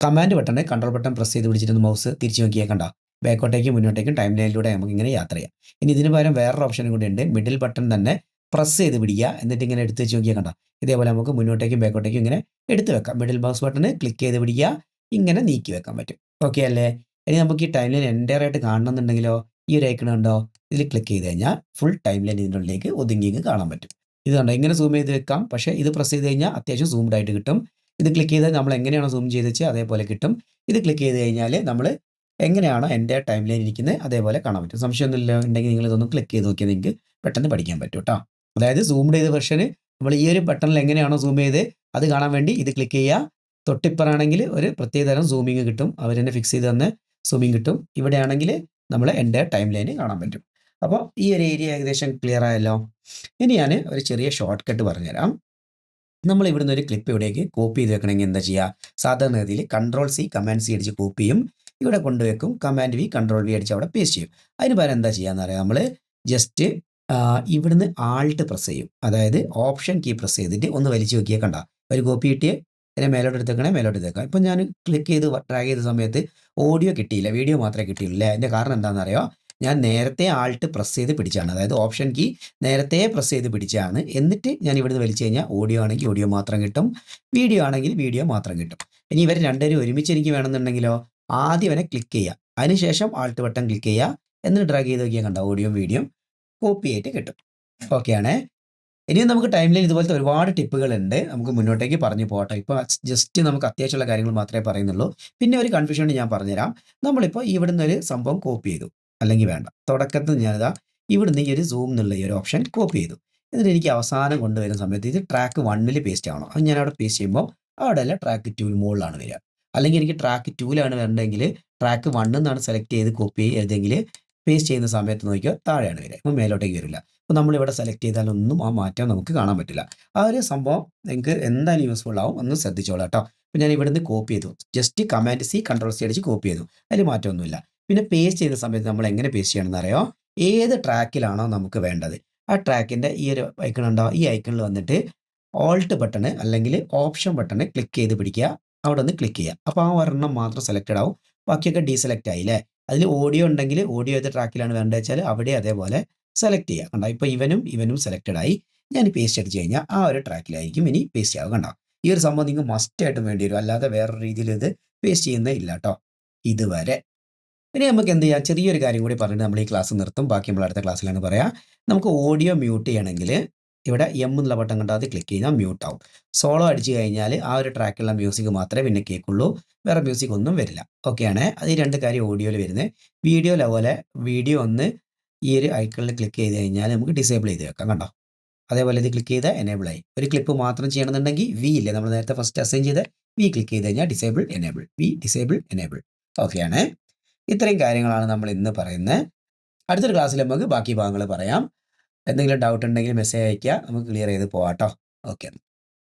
command button, control button press ചെയ്ത് പിടിച്ചിട്ട് മൗസ് തിരിച്ച് നോക്കിയാൽ കണ്ടോ? ബാക്കോട്ടേക്കും മുന്നോട്ടേക്കും ടൈം ലൈനിലൂടെ നമുക്ക് ഇങ്ങനെ യാത്ര ചെയ്യാം. ഇനി ഇതിന് പകരം വേറൊരു ഓപ്ഷനും കൂടി ഉണ്ട്. മിഡിൽ ബട്ടൺ തന്നെ പ്രസ് ചെയ്ത് പിടിക്കുക. എന്നിട്ട് ഇങ്ങനെ എടുത്ത് വെച്ച് നോക്കിയാൽ കണ്ടോ? ഇതേപോലെ നമുക്ക് മുന്നോട്ടേക്കും ബാക്കോട്ടേക്കും ഇങ്ങനെ എടുത്ത് വെക്കാം. മിഡിൽ മൗസ് ബട്ടൺ ക്ലിക്ക് ചെയ്ത് പിടിക്കുക, ഇങ്ങനെ നീക്കി വെക്കാൻ പറ്റും. ഓക്കെ അല്ലേ? ഇനി നമുക്ക് ഈ ടൈം ലൈൻ എൻ്റയർ ആയിട്ട് കാണണമെന്നുണ്ടെങ്കിലോ ഈ ഒരു ഐക്കൺ ഉണ്ടോ? ഇതിൽ ക്ലിക്ക് ചെയ്ത് കഴിഞ്ഞാൽ ഫുൾ ടൈം ലൈൻ ഇതിൻ്റെ ഉള്ളിലേക്ക് ഒതുങ്ങി കാണാൻ പറ്റും. ഇത് കണ്ടോ? ഇങ്ങനെ സൂം ചെയ്ത് വെക്കാം. പക്ഷേ ഇത് പ്രസ് ചെയ്ത് കഴിഞ്ഞാൽ അത്യാവശ്യം സൂംഡ് ആയിട്ട് കിട്ടും. ഇത് ക്ലിക്ക് ചെയ്താൽ നമ്മൾ എങ്ങനെയാണോ സൂം ചെയ്ത് വെച്ചാൽ അതേപോലെ കിട്ടും. ഇത് ക്ലിക്ക് ചെയ്ത് കഴിഞ്ഞാൽ നമ്മൾ എങ്ങനെയാണോ എൻ്റെ ടൈം ലൈൻ ഇരിക്കുന്നത് അതേപോലെ കാണാൻ പറ്റും. സംശയമൊന്നുമില്ല ഉണ്ടെങ്കിൽ നിങ്ങൾ ഇതൊന്ന് ക്ലിക്ക് ചെയ്ത് നോക്കിയാൽ നിങ്ങൾക്ക് പെട്ടെന്ന് പഠിക്കാൻ പറ്റും കേട്ടോ. അതായത് സൂംഡ് ചെയ്ത വെർഷന് നമ്മൾ ഈ ഒരു ബട്ടണിൽ എങ്ങനെയാണോ സൂം ചെയ്ത് അത് കാണാൻ വേണ്ടി ഇത് ക്ലിക്ക് ചെയ്യുക. തൊട്ടിപ്പറാണെങ്കിൽ ഒരു പ്രത്യേക തരം സൂമിങ് കിട്ടും. അവർ തന്നെ ഫിക്സ് ചെയ്ത് തന്നെ സൂമിങ് കിട്ടും. ഇവിടെയാണെങ്കിൽ നമ്മൾ എൻ്റെ ടൈം ലൈന് കാണാൻ പറ്റും. അപ്പോൾ ഈ ഒരു ഏരിയ ഏകദേശം ക്ലിയർ ആയല്ലോ. ഇനി ഞാൻ ഒരു ചെറിയ ഷോർട്ട് കട്ട് പറഞ്ഞുതരാം. നമ്മൾ ഇവിടുന്ന് ഒരു ക്ലിപ്പ് ഇവിടേക്ക് കോപ്പി ചെയ്ത് വെക്കണമെങ്കിൽ എന്താ ചെയ്യുക? സാധാരണ ഗതിയിൽ കൺട്രോൾ സി കമാൻഡ് സി അടിച്ച് കോപ്പി ചെയ്യും. ഇവിടെ കൊണ്ടുവെക്കും. കമാൻഡ് വി കൺട്രോൾ വി അടിച്ച് അവിടെ പേസ്റ്റ് ചെയ്യും. അതിന് പകരം എന്താ ചെയ്യുക എന്നറിയാം? നമ്മൾ ജസ്റ്റ് ഇവിടുന്ന് ആൾട്ട് പ്രസ് ചെയ്യും. അതായത് ഓപ്ഷൻ കീ പ്രസ് ചെയ്തിട്ട് ഒന്ന് വലിച്ചു നോക്കിയാൽ കണ്ട ഒരു കോപ്പി കിട്ടിയേ അതിനെ മേലോട്ട് എടുത്തേക്കണേ, മേലോട്ട് എടുത്തേക്കാം. ഇപ്പം ഞാൻ ക്ലിക്ക് ചെയ്ത് ഡ്രാഗ് ചെയ്ത സമയത്ത് ഓഡിയോ കിട്ടിയില്ല, വീഡിയോ മാത്രമേ കിട്ടിയുള്ളൂ അല്ലേ? അതിൻ്റെ കാരണം എന്താണെന്നറിയോ? ഞാൻ നേരത്തെ ആൾട്ട് പ്രസ് ചെയ്ത് പിടിച്ചാണ്. അതായത് ഓപ്ഷൻ കീ നേരത്തെ പ്രസ് ചെയ്ത് പിടിച്ചാണ്. എന്നിട്ട് ഞാൻ ഇവിടുന്ന് വലിച്ചു കഴിഞ്ഞാൽ ഓഡിയോ ആണെങ്കിൽ ഓഡിയോ മാത്രം കിട്ടും, വീഡിയോ ആണെങ്കിൽ വീഡിയോ മാത്രം കിട്ടും. ഇനി ഇവർ രണ്ടുപേരും ഒരുമിച്ച് എനിക്ക് വേണമെന്നുണ്ടെങ്കിലോ ആദ്യം അവനെ ക്ലിക്ക് ചെയ്യുക, അതിനുശേഷം ആൾട്ട് ബട്ടൺ ക്ലിക്ക് ചെയ്യുക, എന്നിട്ട് ഡ്രാഗ് ചെയ്ത് നോക്കിയാൽ കണ്ട ഓഡിയോ വീഡിയോ കോപ്പി ആയിട്ട് കിട്ടും. ഓക്കെ ആണേ? ഇനിയും നമുക്ക് ടൈം ലൈൻ ഇതുപോലത്തെ ഒരുപാട് ടിപ്പുകളുണ്ട്. നമുക്ക് മുന്നോട്ടേക്ക് പറഞ്ഞു പോകട്ടെ. ഇപ്പോൾ ജസ്റ്റ് നമുക്ക് അത്യാവശ്യമുള്ള കാര്യങ്ങൾ മാത്രമേ പറയുന്നുള്ളൂ. പിന്നെ ഒരു കൺഫ്യൂഷൻ ഞാൻ പറഞ്ഞുതരാം. നമ്മളിപ്പോൾ ഇവിടുന്ന് ഒരു സംഭവം കോപ്പി ചെയ്തു, അല്ലെങ്കിൽ വേണ്ട, തുടക്കത്തിൽ ഞാനിതാ ഇവിടുന്ന് ഈ ഒരു സൂം എന്നുള്ള ഈ ഒരു ഓപ്ഷൻ കോപ്പി ചെയ്തു. എന്നിട്ട് എനിക്ക് അവസാനം കൊണ്ടുവരുന്ന സമയത്ത് ഇത് ട്രാക്ക് 1 പേസ്റ്റ് ആവണം. അത് ഞാൻ അവിടെ പേസ്റ്റ് ചെയ്യുമ്പോൾ അവിടെ അല്ല ട്രാക്ക് 2 മുകളിലാണ് വരിക. അല്ലെങ്കിൽ എനിക്ക് ട്രാക്ക് 2 വരണമെങ്കിൽ ട്രാക്ക് 1 എന്നാണ് സെലക്ട് ചെയ്ത് കോപ്പി ചെയ്തെങ്കിൽ പേസ്റ്റ് ചെയ്യുന്ന സമയത്ത് നോക്കിയോ താഴെയാണ് വരിക. അപ്പോൾ മേലോട്ടേക്ക് വരില്ല. അപ്പോൾ നമ്മളിവിടെ സെലക്ട് ചെയ്താലൊന്നും ആ മാറ്റം നമുക്ക് കാണാൻ പറ്റില്ല. ആ ഒരു സംഭവം നിങ്ങൾക്ക് എന്തായാലും യൂസ്ഫുൾ ആവും. ഒന്ന് ശ്രദ്ധിച്ചോളാം കേട്ടോ. അപ്പോൾ ഞാൻ ഇവിടുന്ന് കോപ്പി ചെയ്തു. Just command C control C അടിച്ച് കോപ്പി ചെയ്തു. അതിൽ മാറ്റമൊന്നുമില്ല. പിന്നെ പേസ്റ്റ് ചെയ്യുന്ന സമയത്ത് നമ്മൾ എങ്ങനെ പേസ്റ്റ് ചെയ്യണമെന്ന് അറിയോ? ഏത് ട്രാക്കിലാണോ നമുക്ക് വേണ്ടത് ആ ട്രാക്കിൻ്റെ ഈ ഒരു ഐക്കൺ ഉണ്ടോ? ഈ ഐക്കണിൽ വന്നിട്ട് ഓൾട്ട് ബട്ടണ് അല്ലെങ്കിൽ ഓപ്ഷൻ ബട്ടണ് ക്ലിക്ക് ചെയ്ത് പിടിക്കുക. അവിടെ ഒന്ന് ക്ലിക്ക് ചെയ്യുക. അപ്പോൾ ആ ഒരെണ്ണം മാത്രം സെലക്റ്റഡ് ആവും. ബാക്കിയൊക്കെ ഡീസെലക്ട് ആയില്ലേ? അതിൽ ഓഡിയോ ഉണ്ടെങ്കിൽ ഓഡിയോ ഏത് ട്രാക്കിലാണ് വേണ്ടത് വെച്ചാൽ അവിടെ അതേപോലെ സെലക്ട് ചെയ്യുക. കണ്ടോ? ഇപ്പോൾ ഇവനും സെലക്റ്റഡ് ആയി. ഞാൻ പേസ്റ്റ് അടിച്ച് കഴിഞ്ഞാൽ ആ ഒരു ട്രാക്കിലായിരിക്കും ഇനി പേസ്റ്റ് ആവുക. കണ്ടോ? ഈ ഒരു സംഭവം നിങ്ങൾ മസ്റ്റ് ആയിട്ടും വേണ്ടി വരും. അല്ലാതെ വേറൊരു രീതിയിൽ ഇത് പേസ്റ്റ് ചെയ്യുന്നേ ഇല്ല കേട്ടോ ഇതുവരെ. ഇനി നമുക്ക് എന്ത് ചെയ്യാം, ചെറിയൊരു കാര്യം കൂടി പറഞ്ഞിട്ട് നമ്മൾ ഈ ക്ലാസ് നിർത്തും. ബാക്കി നമ്മൾ അടുത്ത ക്ലാസ്സിലാണ് പറയാം. നമുക്ക് ഓഡിയോ മ്യൂട്ട് ചെയ്യണമെങ്കിൽ ഇവിടെ എന്നുള്ള ബട്ടൺ കണ്ടാൽ അത് ക്ലിക്ക് ചെയ്താൽ മ്യൂട്ട് ആവും. സോളോ അടിച്ചു കഴിഞ്ഞാൽ ആ ഒരു ട്രാക്കുള്ള മ്യൂസിക് മാത്രമേ പിന്നെ കേൾക്കുള്ളൂ, വേറെ മ്യൂസിക് ഒന്നും വരില്ല. ഓക്കെ ആണ്. അത് ഈ 2 കാര്യം ഓഡിയോയിൽ വരുന്നത്. വീഡിയോയിൽ അതുപോലെ വീഡിയോ ഒന്ന് ഈ ഒരു ഐക്കണിൽ ക്ലിക്ക് ചെയ്ത് കഴിഞ്ഞാൽ നമുക്ക് ഡിസേബിൾ ചെയ്ത് വെക്കാം. കണ്ടോ, അതേപോലെ ഇത് ക്ലിക്ക് ചെയ്താൽ എനേബിൾ ആയി. ഒരു ക്ലിപ്പ് മാത്രം ചെയ്യണമെന്നുണ്ടെങ്കിൽ വി ഇല്ലേ, നമ്മൾ നേരത്തെ ഫസ്റ്റ് അസൈൻ ചെയ്ത് വി ക്ലിക്ക് ചെയ്ത് കഴിഞ്ഞാൽ disable enable, V disable enable. Okay ആണ്. ഇത്രയും കാര്യങ്ങളാണ് നമ്മൾ ഇന്ന് പറയുന്നത്. അടുത്തൊരു ക്ലാസ്സിൽ നമുക്ക് ബാക്കി ഭാഗങ്ങൾ പറയാം. എന്തെങ്കിലും ഡൗട്ട് ഉണ്ടെങ്കിൽ മെസ്സേജ് അയയ്ക്കുക, നമുക്ക് ക്ലിയർ ചെയ്ത് പോകാം കേട്ടോ. ഓക്കെ.